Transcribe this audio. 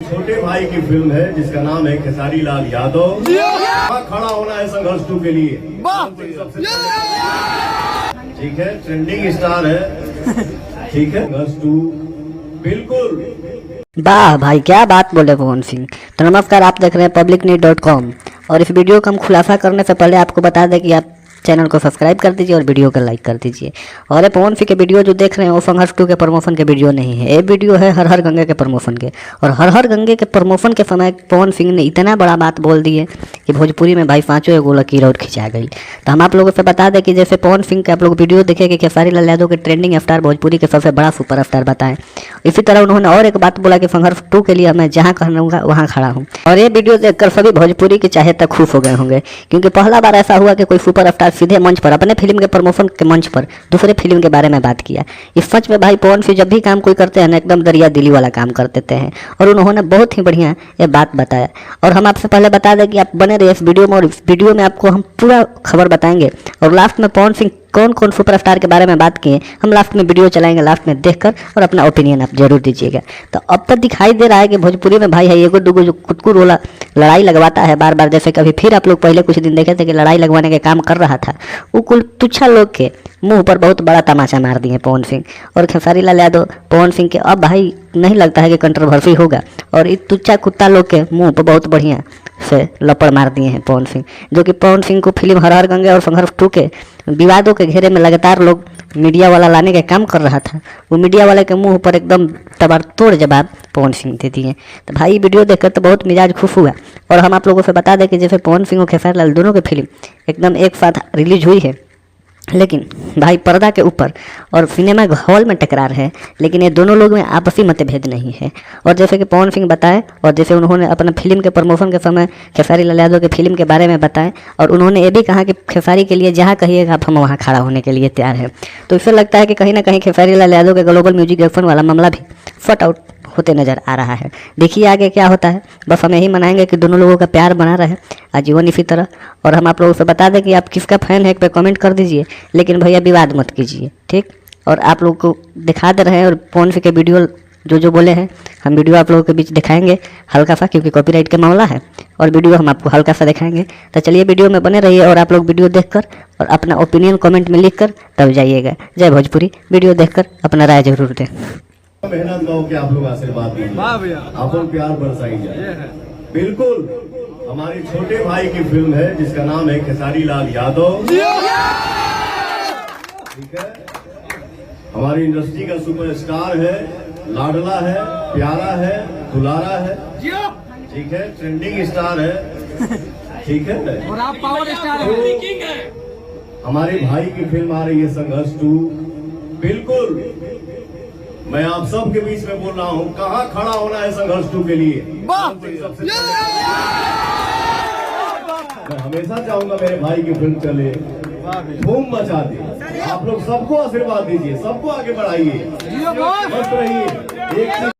छोटे भाई की फिल्म है जिसका नाम है खेसारी लाल यादव। खड़ा होना है संघर्ष 2 के लिए। ठीक है, ट्रेंडिंग स्टार है। ठीक है, संघर्ष 2 बिल्कुल। वाह भाई, क्या बात बोले पवन सिंह। तो नमस्कार, आप देख रहे हैं publicnews.com और इस वीडियो का हम खुलासा करने से पहले आपको बता दें कि आप चैनल को सब्सक्राइब कर दीजिए और वीडियो को लाइक कर दीजिए। और ये पवन सिंह के वीडियो जो देख रहे हैं वो संघर्ष 2 के प्रमोशन के वीडियो नहीं है, ये वीडियो है हर हर गंगे के प्रमोशन के। और हर हर गंगे के प्रमोशन के समय पवन सिंह ने इतना बड़ा बात बोल दी है कि भोजपुरी में भाई 5 गोला की रोड खिंचा गई। तो हम आप लोगों से बता दें कि जैसे पवन सिंह के आप लोग वीडियो देखे कि खेसारी लाल यादव के ट्रेंडिंग स्टार भोजपुरी के सबसे बड़ा सुपर स्टार बताएं, इसी तरह उन्होंने और एक बात बोला कि संघर्ष 2 के लिए मैं जहाँ कहूँगा वहाँ खड़ा हूँ। और ये वीडियो देखकर सभी भोजपुरी के चाहे तक खुश हो गए होंगे, क्योंकि पहला बार ऐसा हुआ कि कोई सुपर स्टार सीधे मंच पर अपने फिल्म के प्रमोशन के मंच पर दूसरे फिल्म के बारे में बात किया। इस सच में भाई पवन सिंह जब भी काम कोई करते हैं ना, एकदम दरिया दिली वाला काम कर देते हैं। और उन्होंने बहुत ही बढ़िया ये बात बताया। और हम आपसे पहले बता दें कि आप बने रहिए इस वीडियो में, और इस वीडियो में आपको हम पूरा खबर बताएंगे। और लास्ट में पवन सिंह कौन कौन सुपरस्टार के बारे में बात किए हम लास्ट में वीडियो चलाएंगे, लास्ट में देखकर और अपना ओपिनियन आप जरूर दीजिएगा। तो अब तक दिखाई दे रहा है कि भोजपुरी में भाई है एगो दूगो जो कुतकुर वाला लड़ाई लगवाता है बार बार, जैसे कभी फिर आप लोग पहले कुछ दिन देखे थे कि लड़ाई लगवाने के काम कर रहा था, वो कुल तुच्छा लोग के मुंह पर बहुत बड़ा तमाचा मार दिए पवन सिंह और खेसारी लाल यादव। पवन सिंह के अब भाई नहीं लगता है कि कंट्रोवर्सी होगा, और इस तुच्छा कुत्ता लोग के मुंह पर बहुत बढ़िया से लपड़ मार दिए हैं पवन सिंह, जो कि पवन सिंह को फिल्म हर हर गंगे और संघर्ष 2 के विवादों के घेरे में लगातार लोग मीडिया वाला लाने के काम कर रहा था। वो मीडिया वाले के मुंह पर एकदम तबाड़तोड़ जवाब पवन सिंह दे दिए। तो भाई वीडियो देखकर तो बहुत मिजाज खुश हुआ। और हम आप लोगों से बता दें कि जैसे पवन सिंह और खेसारी लाल दोनों की फिल्म एकदम एक साथ रिलीज हुई है, लेकिन भाई पर्दा के ऊपर और सिनेमा हॉल में टकरार है, लेकिन ये दोनों लोग में आपसी मतभेद नहीं है। और जैसे कि पवन सिंह बताए और जैसे उन्होंने अपना फिल्म के प्रमोशन के समय खेसारी लाल यादव के फिल्म के बारे में बताएं, और उन्होंने ये भी कहा कि खेसारी के लिए जहाँ कहिएगा आप हम वहाँ खड़ा होने के लिए तैयार हैं। तो इससे लगता है कि कहीं ना कहीं खेसारी लाल यादव के ग्लोबल म्यूजिक एक्शन वाला मामला भी फट आउट होते नज़र आ रहा है। देखिए आगे क्या होता है। बस हम यही मनाएंगे कि दोनों लोगों का प्यार बना रहे आजीवन इसी तरह। और हम आप लोगों से बता दें कि आप किसका फ़ैन है पे कमेंट कर दीजिए, लेकिन भैया विवाद मत कीजिए, ठीक। और आप लोग को दिखा दे रहे हैं, और पवन सिंह के वीडियो जो बोले हैं हम वीडियो आप लोगों के बीच दिखाएंगे हल्का सा, क्योंकि कॉपीराइट का मामला है, और वीडियो हम आपको हल्का सा दिखाएंगे। तो चलिए वीडियो में बने रहिए और आप लोग वीडियो देखकर और अपना ओपिनियन कमेंट में लिखकर तब जाइएगा। जय भोजपुरी। वीडियो देखकर अपना राय जरूर दें। मेहनत गाँव के आप लोग आशीर्वाद दीजिए, अपन प्यार बरसाई जाए। बिल्कुल, हमारे छोटे भाई की फिल्म है जिसका नाम है खेसारी लाल यादव। ठीक है, हमारी इंडस्ट्री का सुपरस्टार है, लाडला है, प्यारा है, दुलारा है। ठीक है, ट्रेंडिंग स्टार है। ठीक है, और आप पावर स्टार हैं। हमारे भाई की फिल्म आ रही है संघर्ष 2। बिल्कुल, मैं आप सब के बीच में बोल रहा हूँ, कहाँ खड़ा होना है संघर्ष 2 के लिए। मैं हमेशा चाहूंगा मेरे भाई की फिल्म चले, धूम मचा दे। आप लोग सबको आशीर्वाद दीजिए, सबको आगे बढ़ाइए, मस्त रहिए।